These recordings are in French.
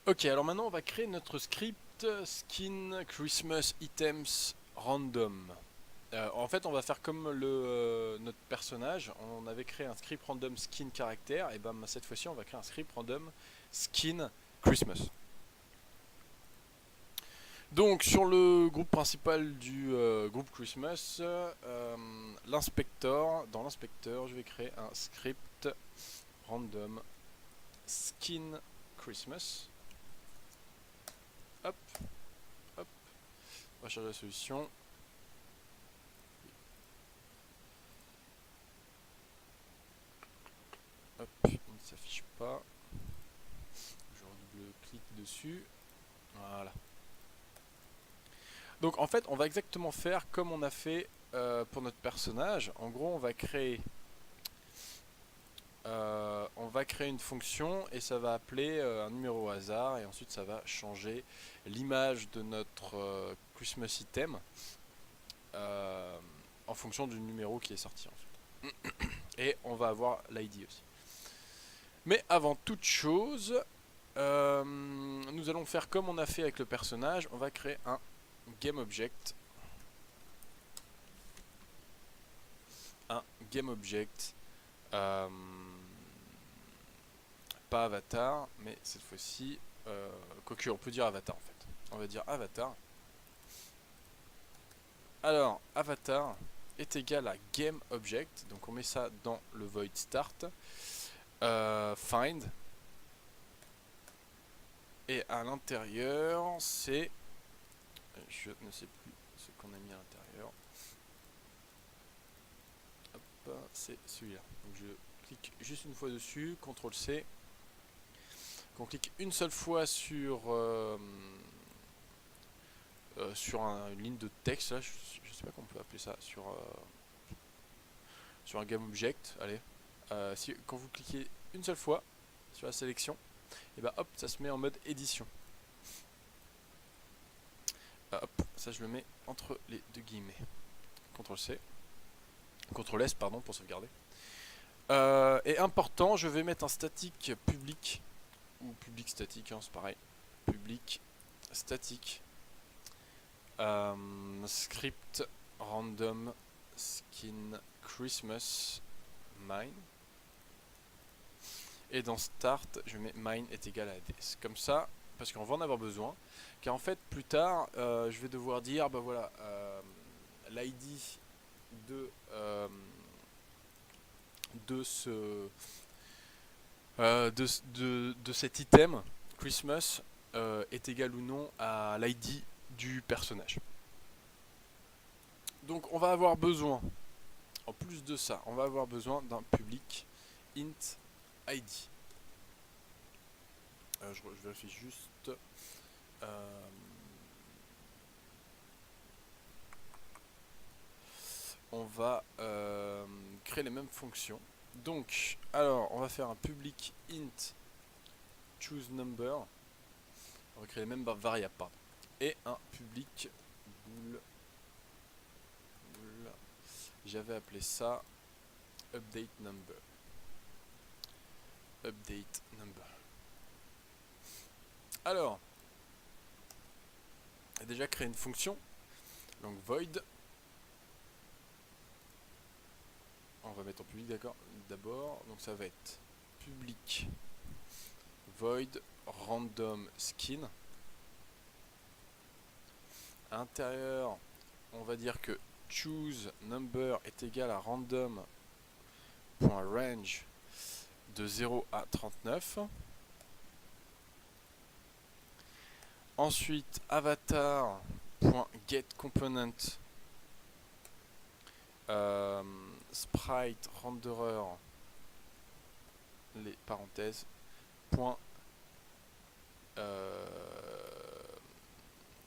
Ok, alors maintenant on va créer notre script skin Christmas items random. En fait, on va faire comme notre personnage. On avait créé un script random skin caractère, et ben cette fois-ci on va créer un script random skin Christmas. Donc sur le groupe principal du groupe Christmas, dans l'inspecteur, je vais créer un script random skin Christmas. Hop, hop, recherche de la solution. Hop, il ne s'affiche pas. Je redouble-clique dessus. Voilà. Donc en fait, on va exactement faire comme on a fait pour notre personnage. En gros, on va créer une fonction et ça va appeler un numéro au hasard et ensuite ça va changer l'image de notre Christmas item euh, en fonction du numéro qui est sorti en fait. Et on va avoir l'ID aussi. Mais avant toute chose, nous allons faire comme on a fait avec le personnage. On va créer un GameObject. Un GameObject. Euh, Pas avatar, mais cette fois-ci, quoique on peut dire avatar en fait. On va dire avatar. Alors, avatar est égal à GameObject. Donc on met ça dans le void start. Find. Et à l'intérieur, c'est... Je ne sais plus ce qu'on a mis à l'intérieur. C'est celui-là. Donc je clique juste une fois dessus, CTRL-C. On clique une seule fois sur une ligne de texte, là, je sais pas comment on peut appeler ça, sur un GameObject, allez. Quand vous cliquez une seule fois sur la sélection, et bah hop, ça se met en mode édition. Hop, ça je le mets entre les deux guillemets. CTRL-C. CTRL-S, pardon, pour sauvegarder. Et important, je vais mettre un statique public, ou public statique, hein, c'est pareil. Public statique. Script random skin Christmas mine. Et dans start, je mets mine est égal à des. Comme ça, parce qu'on va en avoir besoin. Car en fait, plus tard, je vais devoir dire, bah voilà, l'ID de, de ce de cet item Christmas est égal ou non à l'ID du personnage. Donc on va avoir besoin, en plus de ça, on va avoir besoin d'un public int ID. Je vérifie juste. Euh, on va créer les mêmes fonctions. Donc, alors, on va faire un public int choose number. On va créer les mêmes variables, pardon. Et un public bool. J'avais appelé ça update number. Update number. Alors, on a déjà créé une fonction. Donc void. On va mettre en public d'abord. Donc ça va être public void random skin. À l'intérieur, on va dire que choose number est égal à random.range de 0 à 39. Ensuite, avatar.getComponent sprite renderer les parenthèses point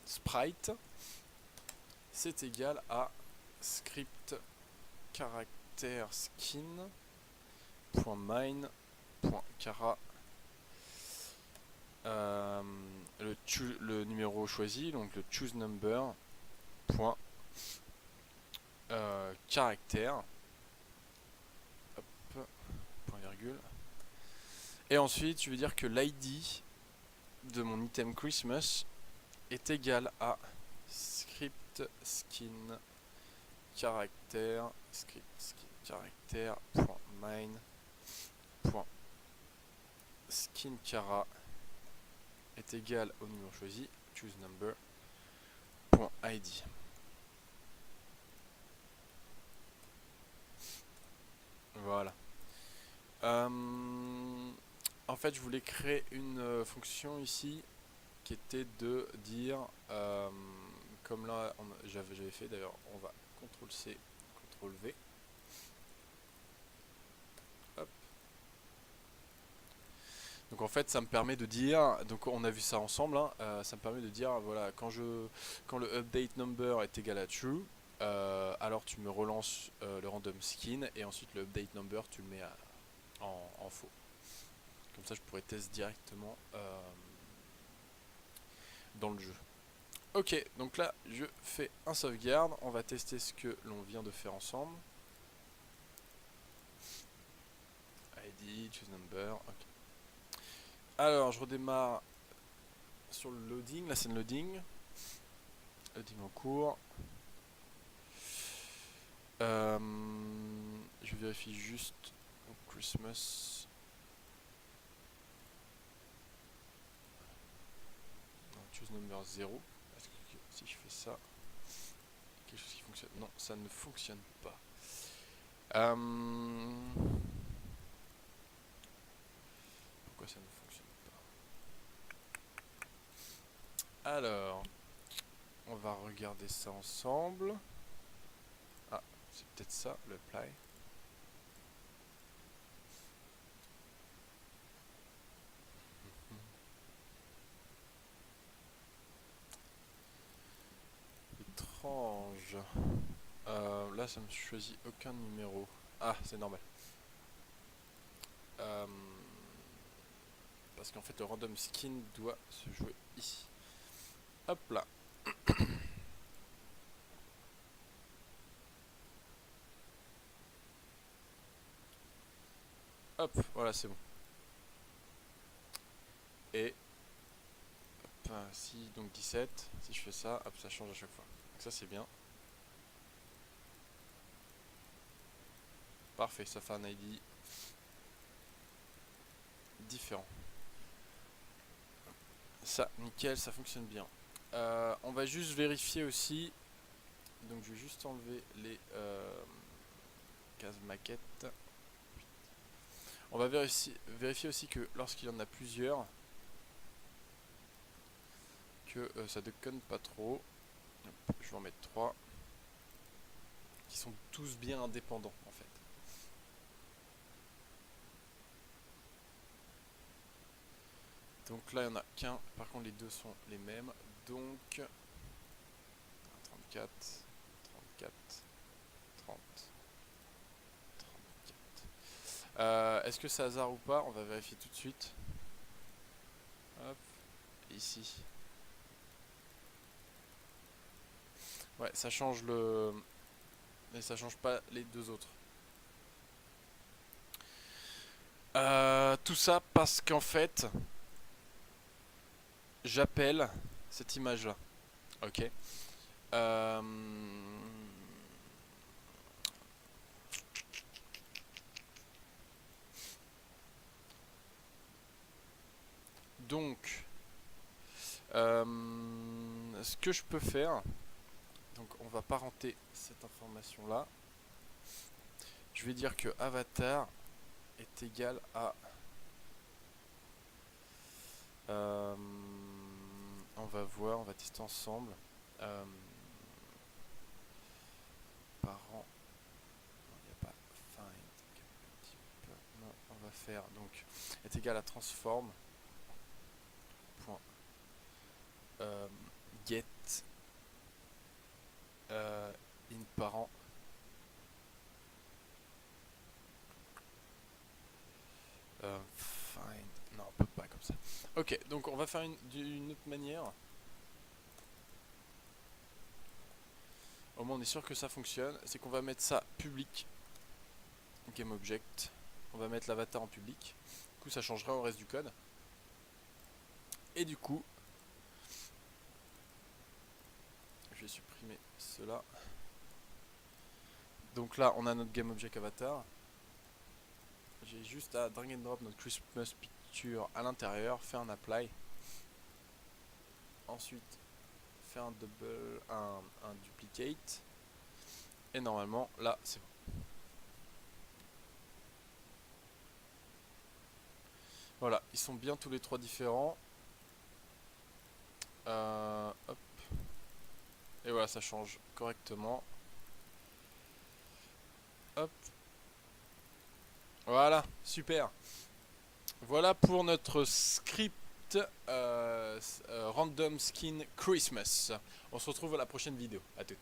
sprite, c'est égal à script caractère skin .mine.cara le numéro choisi, donc le choose number caractère, point virgule. Et ensuite, je vais dire que l'ID de mon item Christmas est égal à script skin caractère script skin caractère point mine point skin cara est égal au numéro choisi choose number point id. Voilà. En fait, je voulais créer une fonction ici qui était de dire, comme là j'avais fait d'ailleurs, on va CTRL C, CTRL V. Hop. Donc en fait, ça me permet de dire, donc on a vu ça ensemble, hein, ça me permet de dire, voilà, quand le update number est égal à true, alors tu me relances le random skin et ensuite le update number tu le mets en faux. Comme ça, je pourrais tester directement dans le jeu. Ok, donc là, je fais un sauvegarde. On va tester ce que l'on vient de faire ensemble. ID, choose number. Ok. Alors, je redémarre sur le loading, la scène loading. Loading en cours. Je vérifie juste Christmas. Non, choose number 0. Est-ce que si je fais ça, quelque chose qui fonctionne? Non, ça ne fonctionne pas. Pourquoi ça ne fonctionne pas? Alors, on va regarder ça ensemble. Ah, c'est peut-être ça, le apply. Étrange. Là, ça me choisit aucun numéro. Ah, c'est normal. Parce qu'en fait, le random skin doit se jouer ici. Hop là. Hop, voilà, c'est bon. Et hop, si donc 17, si je fais ça, hop, ça change à chaque fois. Donc ça c'est bien. Parfait, ça fait un ID différent. Ça, nickel, ça fonctionne bien. On va juste vérifier aussi. Donc je vais juste enlever les cases maquettes. On va vérifier aussi que lorsqu'il y en a plusieurs, que ça déconne pas trop. Hop, je vais en mettre 3 qui sont tous bien indépendants en fait. Donc là il n'y en a qu'un, par contre les deux sont les mêmes. Donc 34, 34, 30, 34. Est-ce que c'est hasard ou pas? On va vérifier tout de suite. Hop, ici. Ouais, ça change le... Mais ça change pas les deux autres. Tout ça parce qu'en fait, j'appelle cette image là. Ok. Donc, ce que je peux faire, donc on va parenter cette information là. Je vais dire que avatar est égal à on va voir, on va tester ensemble. Parent, il n'y a pas find. Non, on va faire donc est égal à transform point get in parent find. Non, on peut pas comme ça. Ok, donc on va faire d'une autre manière. Au moins on est sûr que ça fonctionne. C'est qu'on va mettre ça public. GameObject. On va mettre l'avatar en public. Du coup ça changera au reste du code. Et du coup, je vais supprimer cela. Donc là, on a notre GameObject avatar. J'ai juste à drag and drop notre Christmas picture à l'intérieur, faire un apply. Ensuite, faire un duplicate. Et normalement, là, c'est bon. Voilà, ils sont bien tous les trois différents. Hop. Et voilà, ça change correctement. Hop. Voilà, super. Voilà pour notre script Random Skin Christmas. On se retrouve à la prochaine vidéo. À toutes.